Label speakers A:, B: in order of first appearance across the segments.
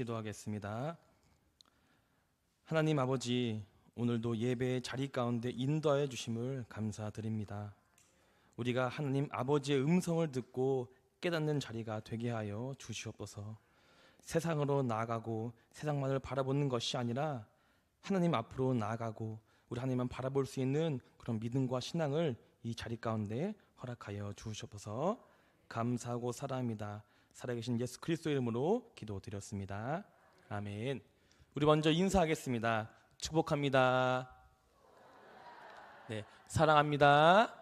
A: 기도하겠습니다. 하나님 아버지, 오늘도 예배의 자리 가운데 인도하여 주심을 감사드립니다. 우리가 하나님 아버지의 음성을 듣고 깨닫는 자리가 되게 하여 주시옵소서. 세상으로 나아가고 세상만을 바라보는 것이 아니라 하나님 앞으로 나아가고 우리 하나님만 바라볼 수 있는 그런 믿음과 신앙을 이 자리 가운데 허락하여 주시옵소서. 감사하고 사랑합니다. 살아계신 예수 그리스도의 이름으로 기도드렸습니다. 아멘. 우리 먼저 인사하겠습니다. 축복합니다. 네, 사랑합니다.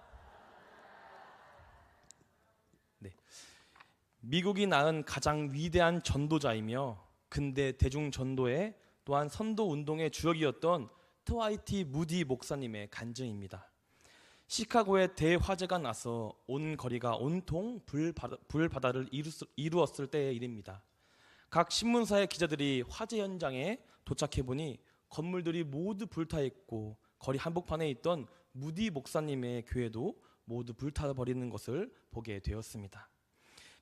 A: 네, 미국이 낳은 가장 위대한 전도자이며 근대 대중 전도의 또한 선도 운동의 주역이었던 트와이티 무디 목사님의 간증입니다. 시카고에 대화재가 나서 온 거리가 온통 불바다를 이루었을 때의 일입니다. 각 신문사의 기자들이 화재 현장에 도착해 보니 건물들이 모두 불타 있고 거리 한복판에 있던 무디 목사님의 교회도 모두 불타버리는 것을 보게 되었습니다.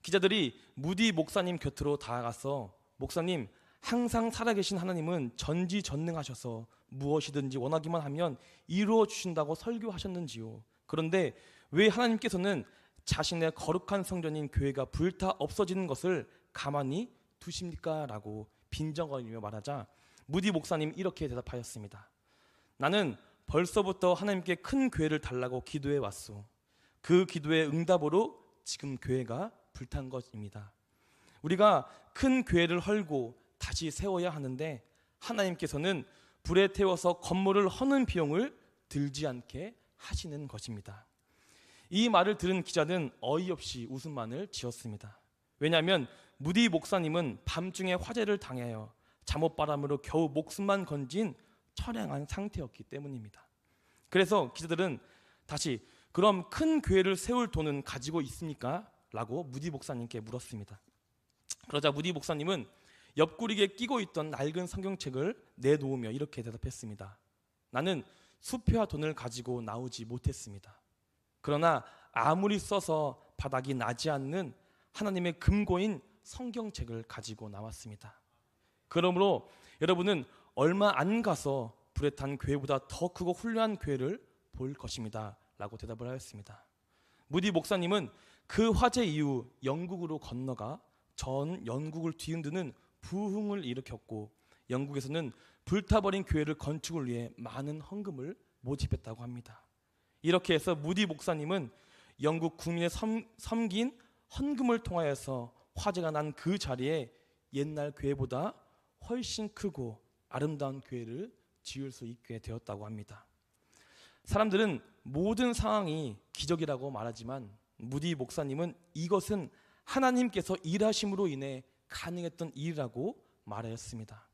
A: 기자들이 무디 목사님 곁으로 다가가서 목사님, 항상 살아계신 하나님은 전지전능하셔서 무엇이든지 원하기만 하면 이루어 주신다고 설교하셨는지요. 그런데 왜 하나님께서는 자신의 거룩한 성전인 교회가 불타 없어지는 것을 가만히 두십니까? 라고 빈정거리며 말하자 무디 목사님 이렇게 대답하였습니다. 나는 벌써부터 하나님께 큰 교회를 달라고 기도해 왔소. 그 기도의 응답으로 지금 교회가 불탄 것입니다. 우리가 큰 교회를 헐고 다시 세워야 하는데 하나님께서는 불에 태워서 건물을 허는 비용을 들지 않게 하시는 것입니다. 이 말을 들은 기자는 어이없이 웃음만을 지었습니다. 왜냐하면 무디 목사님은 밤중에 화재를 당하여 잠옷바람으로 겨우 목숨만 건진 처량한 상태였기 때문입니다. 그래서 기자들은 다시 그럼 큰 교회를 세울 돈은 가지고 있습니까? 라고 무디 목사님께 물었습니다. 그러자 무디 목사님은 옆구리에 끼고 있던 낡은 성경책을 내놓으며 이렇게 대답했습니다. 나는 수표와 돈을 가지고 나오지 못했습니다. 그러나 아무리 써서 바닥이 나지 않는 하나님의 금고인 성경책을 가지고 나왔습니다. 그러므로 여러분은 얼마 안 가서 불에 탄 교회보다 더 크고 훌륭한 교회를 볼 것입니다. 라고 대답을 하였습니다. 무디 목사님은 그 화재 이후 영국으로 건너가 전 영국을 뒤흔드는 부흥을 일으켰고 영국에서는 불타버린 교회를 건축을 위해 많은 헌금을 모집했다고 합니다. 이렇게 해서 무디 목사님은 영국 국민의 섬긴 헌금을 통하여서 화재가 난 그 자리에 옛날 교회보다 훨씬 크고 아름다운 교회를 지을 수 있게 되었다고 합니다. 사람들은 모든 상황이 기적이라고 말하지만 무디 목사님은 이것은 하나님께서 일하심으로 인해 가능했던 일이라고 말하였습니다.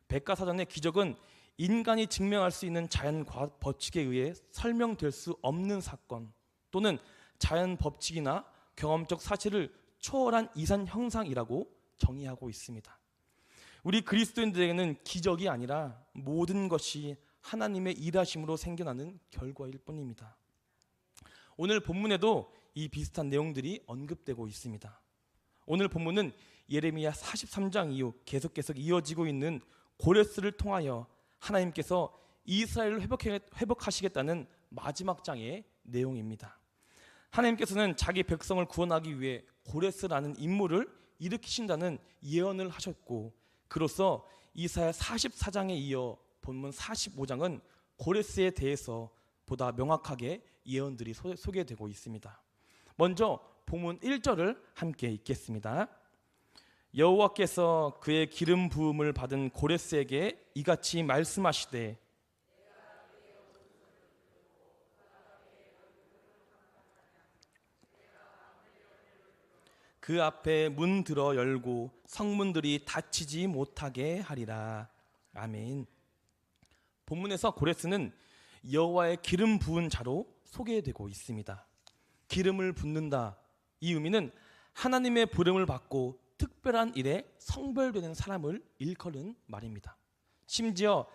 A: 백과사전의 기적은 인간이 증명할 수 있는 자연 법칙에 의해 설명될 수 없는 사건 또는 자연 법칙이나 경험적 사실을 초월한 이산 형상이라고 정의하고 있습니다. 우리 그리스도인들에게는 기적이 아니라 모든 것이 하나님의 일하심으로 생겨나는 결과일 뿐입니다. 오늘 본문에도 이 비슷한 내용들이 언급되고 있습니다. 오늘 본문은 예레미야 43장 이후 계속 이어지고 있는 고레스를 통하여 하나님께서 이스라엘을 회복하시겠다는 마지막 장의 내용입니다. 하나님께서는 자기 백성을 구원하기 위해 고레스라는 인물을 일으키신다는 예언을 하셨고 그로써 이사야 44장에 이어 본문 45장은 고레스에 대해서 보다 명확하게 예언들이 소개되고 있습니다. 먼저 본문 1절을 함께 읽겠습니다. 여호와께서 그의 기름 부음을 받은 고레스에게 이같이 말씀하시되 그 앞에 문 들어 열고 성문들이 닫히지 못하게 하리라. 아멘. 본문에서 고레스는 여호와의 기름 부은 자로 소개되고 있습니다. 기름을 붓는다. 이 의미는 하나님의 부름을 받고 특별한 일에 성별되는 사람을 일컬은 말입니다. 심지어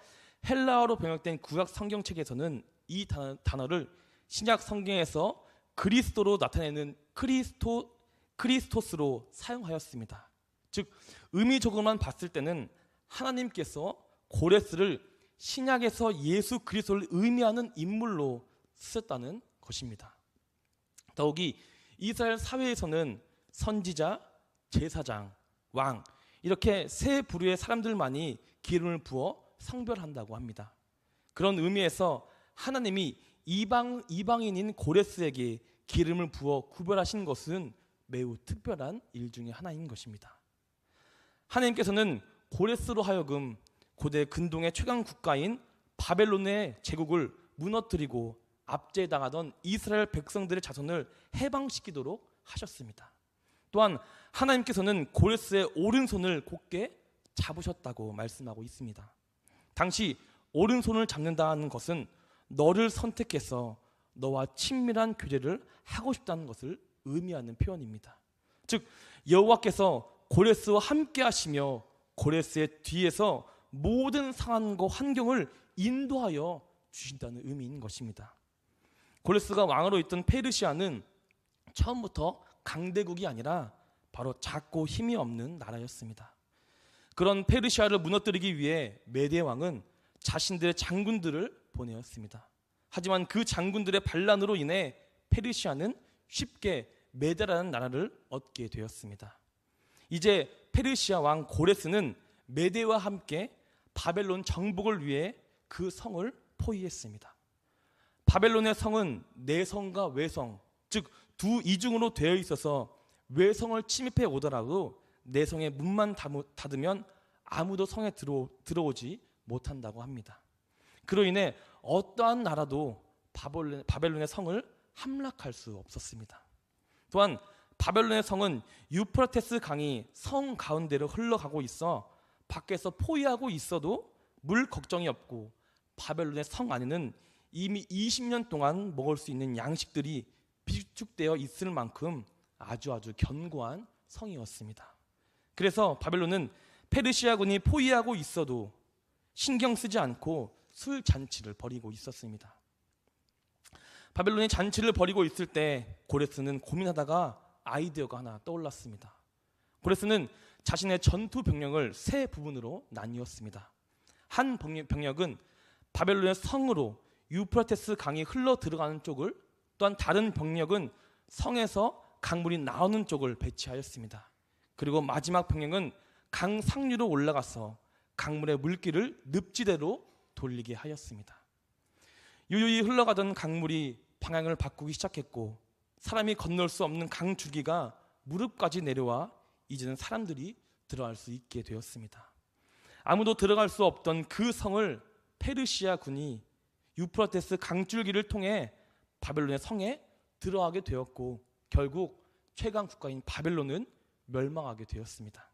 A: 헬라어로 번역된 구약 성경책에서는 이 단어를 신약 성경에서 그리스도로 나타내는 크리스토스로 사용하였습니다. 즉 의미적으로만 봤을 때는 하나님께서 고레스를 신약에서 예수 그리스도를 의미하는 인물로 쓰셨다는 것입니다. 더욱이 이스라엘 사회에서는 선지자, 제사장, 왕 이렇게 세 부류의 사람들만이 기름을 부어 성별한다고 합니다. 그런 의미에서 하나님이 이방인인 고레스에게 기름을 부어 구별하신 것은 매우 특별한 일 중에 하나인 것입니다. 하나님께서는 고레스로 하여금 고대 근동의 최강 국가인 바벨론의 제국을 무너뜨리고 압제당하던 이스라엘 백성들의 자손을 해방시키도록 하셨습니다. 또한 하나님께서는 고레스의 오른손을 곧게 잡으셨다고 말씀하고 있습니다. 당시 오른손을 잡는다는 것은 너를 선택해서 너와 친밀한 교제를 하고 싶다는 것을 의미하는 표현입니다. 즉 여호와께서 고레스와 함께 하시며 고레스의 뒤에서 모든 상황과 환경을 인도하여 주신다는 의미인 것입니다. 고레스가 왕으로 있던 페르시아는 처음부터 강대국이 아니라 바로 작고 힘이 없는 나라였습니다. 그런 페르시아를 무너뜨리기 위해 메대 왕은 자신들의 장군들을 보내었습니다. 하지만 그 장군들의 반란으로 인해 페르시아는 쉽게 메대라는 나라를 얻게 되었습니다. 이제 페르시아 왕 고레스는 메대와 함께 바벨론 정복을 위해 그 성을 포위했습니다. 바벨론의 성은 내성과 외성, 즉 두 이중으로 되어 있어서 외성을 침입해 오더라도 내성의 문만 닫으면 아무도 성에 들어오지 못한다고 합니다. 그로 인해 어떠한 나라도 바벨론의 성을 함락할 수 없었습니다. 또한 바벨론의 성은 유프라테스 강이 성 가운데로 흘러가고 있어 밖에서 포위하고 있어도 물 걱정이 없고 바벨론의 성 안에는 이미 20년 동안 먹을 수 있는 양식들이 비축되어 있을 만큼 아주 견고한 성이었습니다. 그래서 바벨론은 페르시아군이 포위하고 있어도 신경 쓰지 않고 술 잔치를 벌이고 있었습니다. 바벨론이 잔치를 벌이고 있을 때 고레스는 고민하다가 아이디어가 하나 떠올랐습니다. 고레스는 자신의 전투 병력을 세 부분으로 나뉘었습니다. 한 병력은 바벨론의 성으로 유프라테스 강이 흘러 들어가는 쪽을, 또한 다른 병력은 성에서 강물이 나오는 쪽을 배치하였습니다. 그리고 마지막 병력은 강 상류로 올라가서 강물의 물길을 늪지대로 돌리게 하였습니다. 유유히 흘러가던 강물이 방향을 바꾸기 시작했고 사람이 건널 수 없는 강 줄기가 무릎까지 내려와 이제는 사람들이 들어갈 수 있게 되었습니다. 아무도 들어갈 수 없던 그 성을 페르시아 군이 유프라테스 강줄기를 통해 바벨론의 성에 들어가게 되었고 결국 최강 국가인 바벨론은 멸망하게 되었습니다.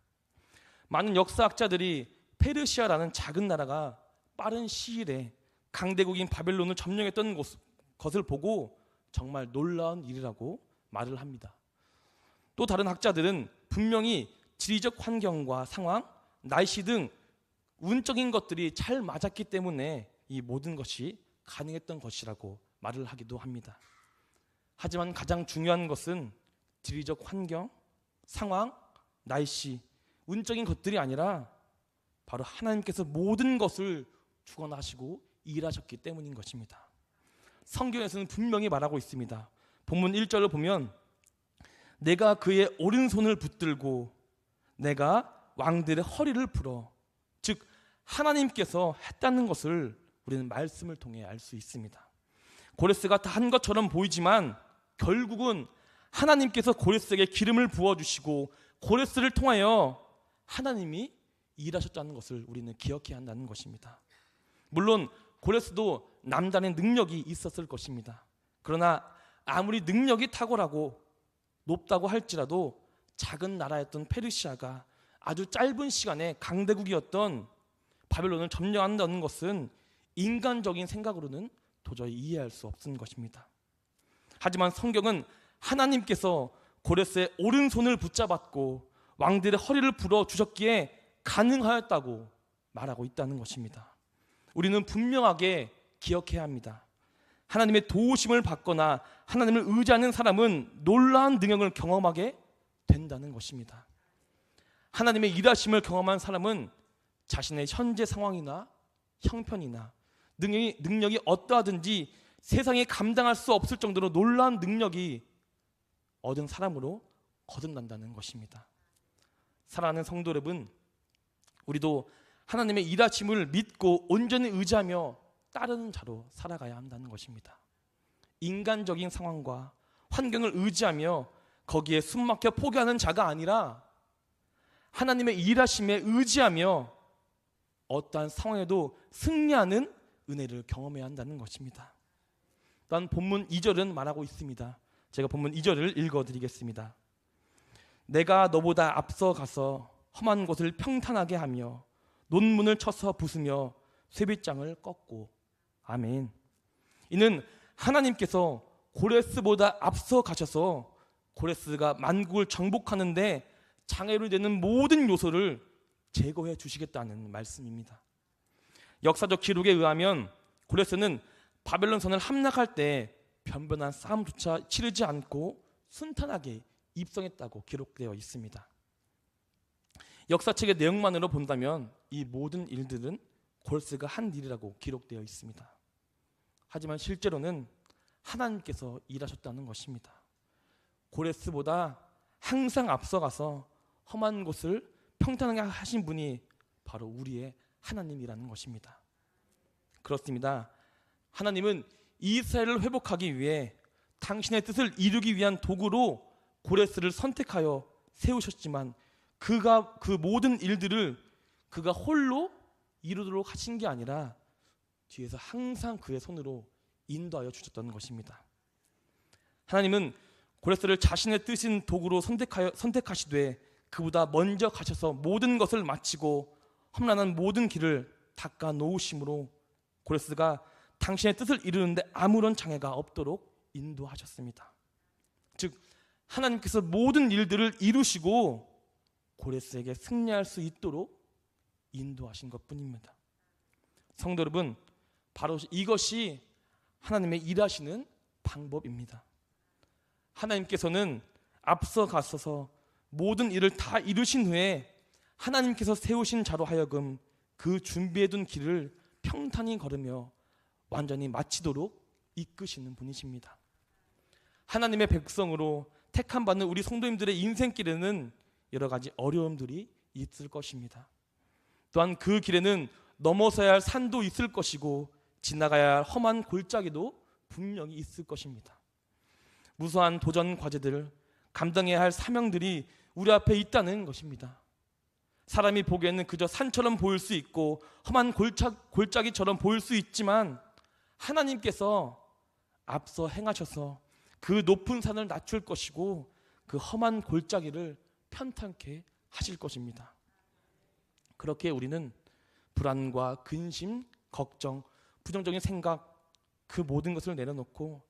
A: 많은 역사학자들이 페르시아라는 작은 나라가 빠른 시일에 강대국인 바벨론을 점령했던 것을 보고 정말 놀라운 일이라고 말을 합니다. 또 다른 학자들은 분명히 지리적 환경과 상황, 날씨 등 운적인 것들이 잘 맞았기 때문에 이 모든 것이 가능했던 것이라고 말을 하기도 합니다. 하지만 가장 중요한 것은 지리적 환경, 상황, 날씨, 운적인 것들이 아니라 바로 하나님께서 모든 것을 주관하시고 일하셨기 때문인 것입니다. 성경에서는 분명히 말하고 있습니다. 본문 1절을 보면 내가 그의 오른손을 붙들고 내가 왕들의 허리를 풀어, 즉 하나님께서 했다는 것을 우리는 말씀을 통해 알 수 있습니다. 고레스가 다 한 것처럼 보이지만 결국은 하나님께서 고레스에게 기름을 부어주시고 고레스를 통하여 하나님이 일하셨다는 것을 우리는 기억해야 한다는 것입니다. 물론 고레스도 남다른 능력이 있었을 것입니다. 그러나 아무리 능력이 탁월하고 높다고 할지라도 작은 나라였던 페르시아가 아주 짧은 시간에 강대국이었던 바벨론을 점령한다는 것은 인간적인 생각으로는 도저히 이해할 수 없는 것입니다. 하지만 성경은 하나님께서 고레스의 오른손을 붙잡았고 왕들의 허리를 풀어 주셨기에 가능하였다고 말하고 있다는 것입니다. 우리는 분명하게 기억해야 합니다. 하나님의 도우심을 받거나 하나님을 의지하는 사람은 놀라운 능력을 경험하게 된다는 것입니다. 하나님의 일하심을 경험한 사람은 자신의 현재 상황이나 형편이나 능력이 어떠하든지 세상에 감당할 수 없을 정도로 놀라운 능력이 얻은 사람으로 거듭난다는 것입니다. 사랑하는 성도 여러분, 우리도 하나님의 일하심을 믿고 온전히 의지하며 따르는 자로 살아가야 한다는 것입니다. 인간적인 상황과 환경을 의지하며 거기에 숨막혀 포기하는 자가 아니라 하나님의 일하심에 의지하며 어떠한 상황에도 승리하는 은혜를 경험해야 한다는 것입니다. 또한 본문 2절은 말하고 있습니다. 제가 본문 2절을 읽어드리겠습니다. 내가 너보다 앞서 가서 험한 곳을 평탄하게 하며 논문을 쳐서 부수며 쇠빗장을 꺾고. 아멘. 이는 하나님께서 고레스보다 앞서 가셔서 고레스가 만국을 정복하는데 장애로 되는 모든 요소를 제거해 주시겠다는 말씀입니다. 역사적 기록에 의하면 고레스는 바벨론 선을 함락할 때 변변한 싸움조차 치르지 않고 순탄하게 입성했다고 기록되어 있습니다. 역사책의 내용만으로 본다면 이 모든 일들은 고레스가 한 일이라고 기록되어 있습니다. 하지만 실제로는 하나님께서 일하셨다는 것입니다. 고레스보다 항상 앞서가서 험한 곳을 평탄하게 하신 분이 바로 우리의 하나님이라는 것입니다. 그렇습니다. 하나님은 이스라엘을 회복하기 위해 당신의 뜻을 이루기 위한 도구로 고레스를 선택하여 세우셨지만 그 모든 일들을 그가 홀로 이루도록 하신 게 아니라 뒤에서 항상 그의 손으로 인도하여 주셨던 것입니다. 하나님은 고레스를 자신의 뜻인 도구로 선택하시되 그보다 먼저 가셔서 모든 것을 마치고 험난한 모든 길을 닦아 놓으심으로 고레스가 당신의 뜻을 이루는데 아무런 장애가 없도록 인도하셨습니다. 즉 하나님께서 모든 일들을 이루시고 고레스에게 승리할 수 있도록 인도하신 것뿐입니다. 성도 여러분, 바로 이것이 하나님의 일하시는 방법입니다. 하나님께서는 앞서 가셔서 모든 일을 다 이루신 후에 하나님께서 세우신 자로 하여금 그 준비해둔 길을 평탄히 걸으며 완전히 마치도록 이끄시는 분이십니다. 하나님의 백성으로 택함받는 우리 성도님들의 인생길에는 여러 가지 어려움들이 있을 것입니다. 또한 그 길에는 넘어서야 할 산도 있을 것이고 지나가야 할 험한 골짜기도 분명히 있을 것입니다. 무수한 도전 과제들, 감당해야 할 사명들이 우리 앞에 있다는 것입니다. 사람이 보기에는 그저 산처럼 보일 수 있고 험한 골짜기처럼 보일 수 있지만 하나님께서 앞서 행하셔서 그 높은 산을 낮출 것이고 그 험한 골짜기를 편탄케 하실 것입니다. 그렇게 우리는 불안과 근심, 걱정, 부정적인 생각 그 모든 것을 내려놓고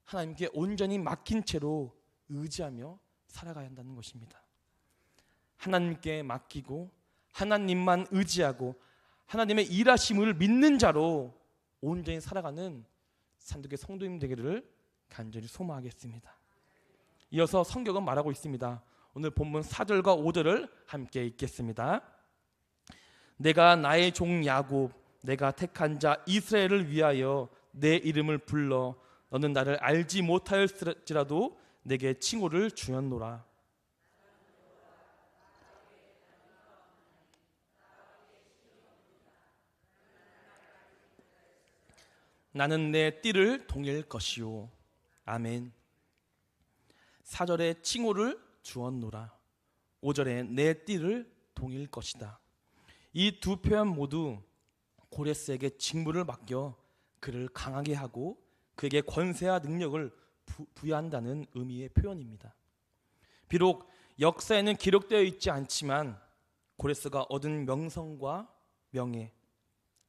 A: 하나님께 온전히 맡긴 채로 의지하며 살아가야 한다는 것입니다. 하나님께 맡기고 하나님만 의지하고 하나님의 일하심을 믿는 자로 온전히 살아가는 산독의 성도님 되기를 간절히 소망하겠습니다. 이어서 성경은 말하고 있습니다. 오늘 본문 4절과 5절을 함께 읽겠습니다. 내가 나의 종 야곱, 내가 택한 자 이스라엘을 위하여 내 이름을 불러 너는 나를 알지 못하였을지라도 내게 칭호를 주었노라. 나는 내 띠를 동일 것이요. 아멘. 4절에 칭호를 주었노라, 5절에 내 띠를 동일 것이다. 이 두 표현 모두 고레스에게 직무를 맡겨 그를 강하게 하고 그에게 권세와 능력을 부여한다는 의미의 표현입니다. 비록 역사에는 기록되어 있지 않지만 고레스가 얻은 명성과 명예,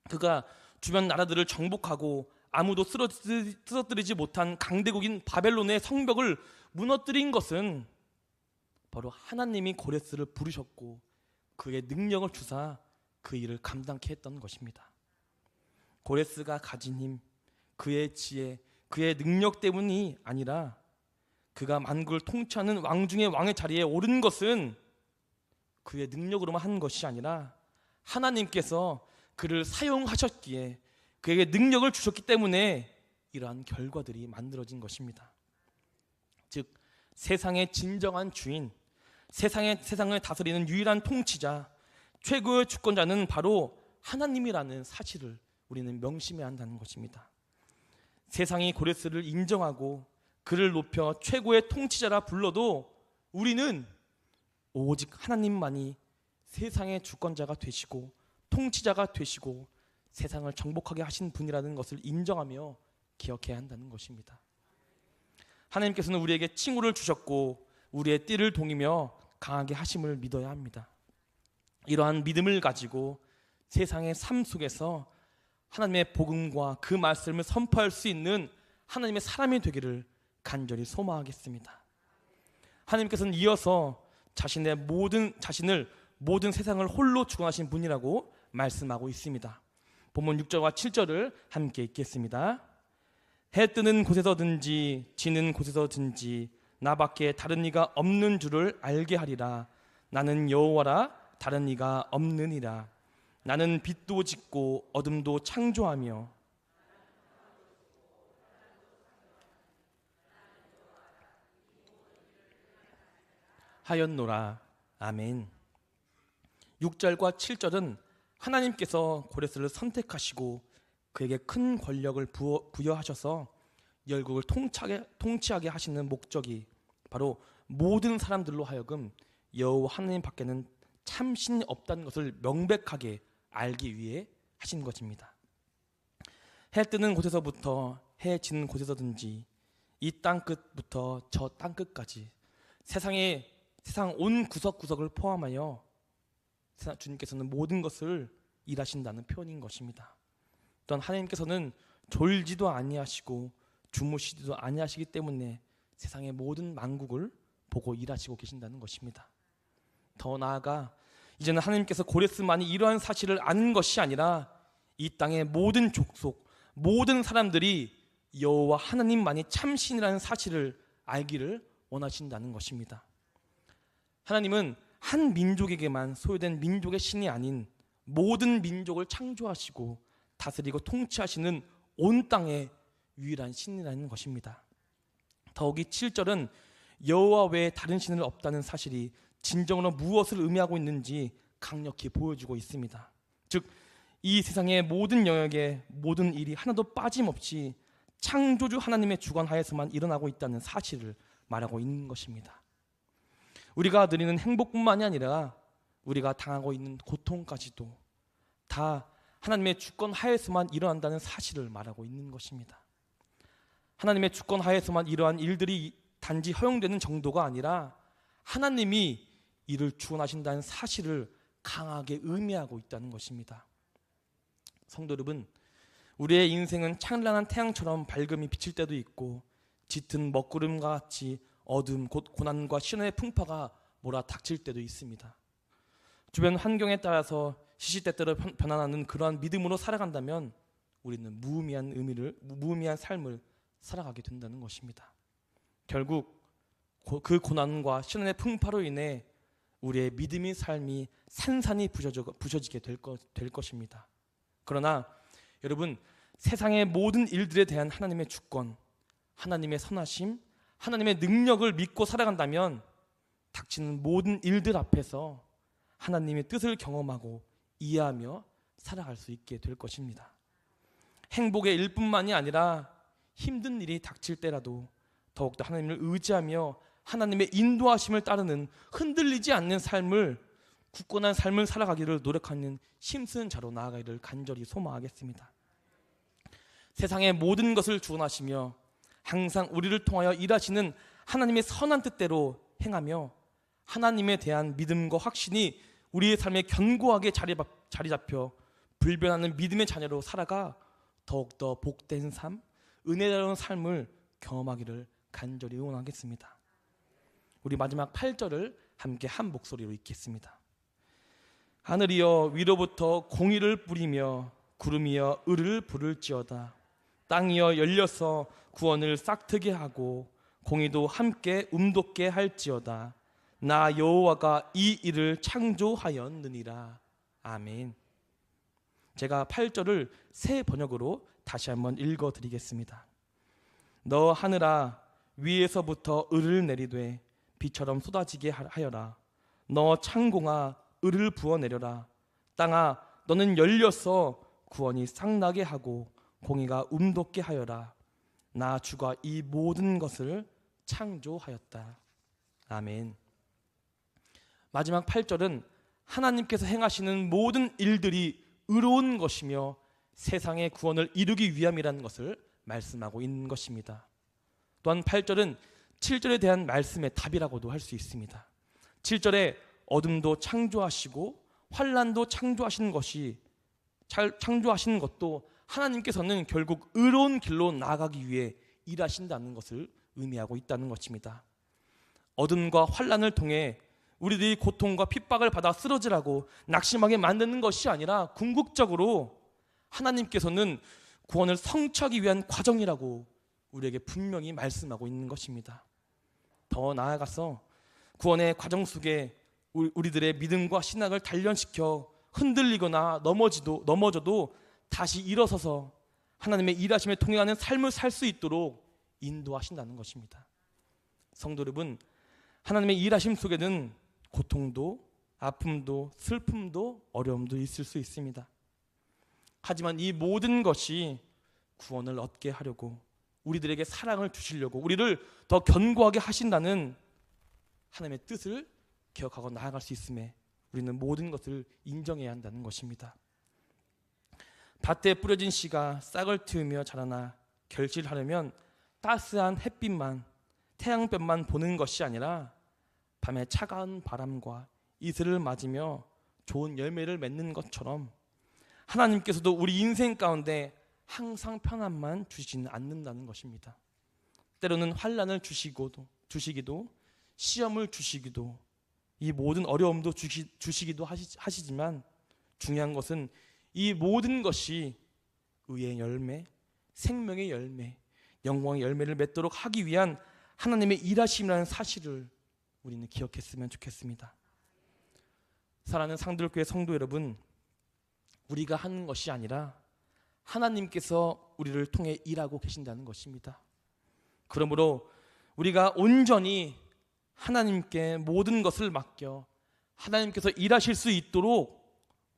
A: 그가 주변 나라들을 정복하고 아무도 쓰러뜨리지 못한 강대국인 바벨론의 성벽을 무너뜨린 것은 바로 하나님이 고레스를 부르셨고 그의 능력을 주사 그 일을 감당케 했던 것입니다. 고레스가 가진 힘, 그의 지혜, 그의 능력 때문이 아니라 그가 만국을 통치하는 왕 중의 왕의 자리에 오른 것은 그의 능력으로만 한 것이 아니라 하나님께서 그를 사용하셨기에 그에게 능력을 주셨기 때문에 이러한 결과들이 만들어진 것입니다. 즉 세상의 진정한 주인, 세상을 다스리는 유일한 통치자, 최고의 주권자는 바로 하나님이라는 사실을 우리는 명심해야 한다는 것입니다. 세상이 고레스를 인정하고 그를 높여 최고의 통치자라 불러도 우리는 오직 하나님만이 세상의 주권자가 되시고 통치자가 되시고 세상을 정복하게 하신 분이라는 것을 인정하며 기억해야 한다는 것입니다. 하나님께서는 우리에게 칭호를 주셨고 우리의 띠를 동이며 강하게 하심을 믿어야 합니다. 이러한 믿음을 가지고 세상의 삶 속에서 하나님의 복음과 그 말씀을 선포할 수 있는 하나님의 사람이 되기를 간절히 소망하겠습니다. 하나님께서는 이어서 자신을 모든 세상을 홀로 주관하신 분이라고 말씀하고 있습니다. 본문 6절과 7절을 함께 읽겠습니다. 해 뜨는 곳에서든지 지는 곳에서든지 나밖에 다른 이가 없는 줄을 알게 하리라. 나는 여호와라, 다른 이가 없느니라. 나는 빛도 짓고 어둠도 창조하며 하였노라. 아멘. 6절과 7절은 하나님께서 고레스를 선택하시고 그에게 큰 권력을 부여하셔서 열국을 통치하게 하시는 목적이 바로 모든 사람들로 하여금 여호와 하나님 밖에는 참 신이 없다는 것을 명백하게 알기 위해 하신 것입니다. 해 뜨는 곳에서부터 해 지는 곳에서든지 이 땅 끝부터 저 땅 끝까지 세상 온 구석구석을 포함하여 주님께서는 모든 것을 일하신다는 표현인 것입니다. 또한 하나님께서는 졸지도 아니하시고 주무시지도 아니하시기 때문에 세상의 모든 만국을 보고 일하시고 계신다는 것입니다. 더 나아가 이제는 하나님께서 고레스만이 이러한 사실을 아는 것이 아니라 이 땅의 모든 족속, 모든 사람들이 여호와 하나님만이 참신이라는 사실을 알기를 원하신다는 것입니다. 하나님은 한 민족에게만 소유된 민족의 신이 아닌 모든 민족을 창조하시고 다스리고 통치하시는 온 땅의 유일한 신이라는 것입니다. 더욱이 7절은 여호와 외에 다른 신은 없다는 사실이 진정으로 무엇을 의미하고 있는지 강력히 보여주고 있습니다. 즉, 이 세상의 모든 영역에 모든 일이 하나도 빠짐없이 창조주 하나님의 주관하에서만 일어나고 있다는 사실을 말하고 있는 것입니다. 우리가 누리는 행복뿐만이 아니라 우리가 당하고 있는 고통까지도 다 하나님의 주권 하에서만 일어난다는 사실을 말하고 있는 것입니다. 하나님의 주권 하에서만 이러한 일들이 단지 허용되는 정도가 아니라 하나님이 이를 주관하신다는 사실을 강하게 의미하고 있다는 것입니다. 성도 여러분, 우리의 인생은 찬란한 태양처럼 밝음이 비칠 때도 있고 짙은 먹구름과 같이 어둠, 곧 고난과 시련의 풍파가 몰아닥칠 때도 있습니다. 주변 환경에 따라서 시시때때로 변화하는 그러한 믿음으로 살아간다면 우리는 무의미한 삶을 살아가게 된다는 것입니다. 결국 그 고난과 시련의 풍파로 인해 우리의 믿음의 삶이 산산이 부서지게 될 것입니다. 그러나 여러분, 세상의 모든 일들에 대한 하나님의 주권, 하나님의 선하심, 하나님의 능력을 믿고 살아간다면 닥치는 모든 일들 앞에서 하나님의 뜻을 경험하고 이해하며 살아갈 수 있게 될 것입니다. 행복의 일뿐만이 아니라 힘든 일이 닥칠 때라도 더욱더 하나님을 의지하며 하나님의 인도하심을 따르는 흔들리지 않는 삶을, 굳건한 삶을 살아가기를 노력하는 힘쓰는 자로 나아가기를 간절히 소망하겠습니다. 세상의 모든 것을 주관하시며 항상 우리를 통하여 일하시는 하나님의 선한 뜻대로 행하며 하나님에 대한 믿음과 확신이 우리의 삶에 견고하게 자리 잡혀 불변하는 믿음의 자녀로 살아가 더욱더 복된 삶, 은혜로운 삶을 경험하기를 간절히 응원하겠습니다. 우리 마지막 8절을 함께 한 목소리로 읽겠습니다. 하늘이여 위로부터 공의를 뿌리며 구름이여 의를 부를지어다. 땅이여 열려서 구원을 싹트게 하고 공의도 함께 움돋게 할지어다. 나 여호와가 이 일을 창조하였느니라. 아멘. 제가 8절을 새 번역으로 다시 한번 읽어드리겠습니다. 너 하늘아 위에서부터 을을 내리되 비처럼 쏟아지게 하여라. 너 창공아 을을 부어내려라. 땅아 너는 열려서 구원이 싹나게 하고 공의가 움돋게 하여라. 나 주가 이 모든 것을 창조하였다. 아멘. 마지막 8절은 하나님께서 행하시는 모든 일들이 의로운 것이며 세상의 구원을 이루기 위함이라는 것을 말씀하고 있는 것입니다. 또한 8절은 7절에 대한 말씀의 답이라고도 할 수 있습니다. 7절에 어둠도 창조하시고 환난도 창조하시는 것도 하나님께서는 결국 의로운 길로 나아가기 위해 일하신다는 것을 의미하고 있다는 것입니다. 어둠과 환난을 통해 우리들이 고통과 핍박을 받아 쓰러지라고 낙심하게 만드는 것이 아니라 궁극적으로 하나님께서는 구원을 성취하기 위한 과정이라고 우리에게 분명히 말씀하고 있는 것입니다. 더 나아가서 구원의 과정 속에 우리들의 믿음과 신앙을 단련시켜 흔들리거나 넘어져도 다시 일어서서 하나님의 일하심에 동행하는 삶을 살 수 있도록 인도하신다는 것입니다. 성도 여러분, 하나님의 일하심 속에는 고통도 아픔도 슬픔도 어려움도 있을 수 있습니다. 하지만 이 모든 것이 구원을 얻게 하려고 우리들에게 사랑을 주시려고 우리를 더 견고하게 하신다는 하나님의 뜻을 기억하고 나아갈 수 있음에 우리는 모든 것을 인정해야 한다는 것입니다. 밭에 뿌려진 씨가 싹을 틔우며 자라나 결실하려면 따스한 햇빛만 태양볕만 보는 것이 아니라 밤에 차가운 바람과 이슬을 맞으며 좋은 열매를 맺는 것처럼 하나님께서도 우리 인생 가운데 항상 편안만 주시지는 않는다는 것입니다. 때로는 환난을 주시기도 시험을 주시기도 이 모든 어려움도 주시기도 하시지만 중요한 것은 이 모든 것이 의의 열매, 생명의 열매, 영광의 열매를 맺도록 하기 위한 하나님의 일하심이라는 사실을 우리는 기억했으면 좋겠습니다. 사랑하는 상들교회 성도 여러분, 우리가 하는 것이 아니라 하나님께서 우리를 통해 일하고 계신다는 것입니다. 그러므로 우리가 온전히 하나님께 모든 것을 맡겨 하나님께서 일하실 수 있도록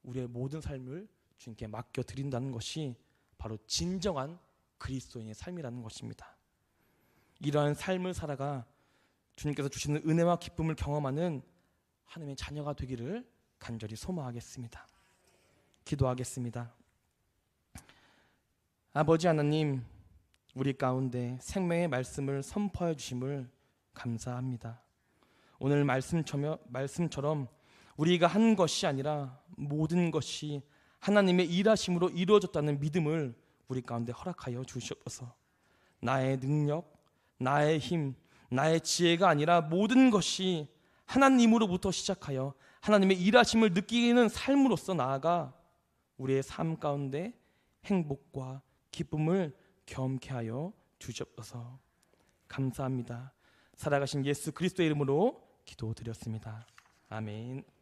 A: 우리의 모든 삶을 주님께 맡겨드린다는 것이 바로 진정한 그리스도인의 삶이라는 것입니다. 이러한 삶을 살아가 주님께서 주시는 은혜와 기쁨을 경험하는 하나님의 자녀가 되기를 간절히 소망하겠습니다. 기도하겠습니다. 아버지 하나님, 우리 가운데 생명의 말씀을 선포해 주심을 감사합니다. 오늘 말씀처럼 우리가 한 것이 아니라 모든 것이 하나님의 일하심으로 이루어졌다는 믿음을 우리 가운데 허락하여 주시옵소서. 나의 능력, 나의 힘, 나의 지혜가 아니라 모든 것이 하나님으로부터 시작하여 하나님의 일하심을 느끼는 삶으로서 나아가 우리의 삶 가운데 행복과 기쁨을 경험케 하여 주시옵소서. 감사합니다. 살아가신 예수 그리스도의 이름으로 기도드렸습니다. 아멘.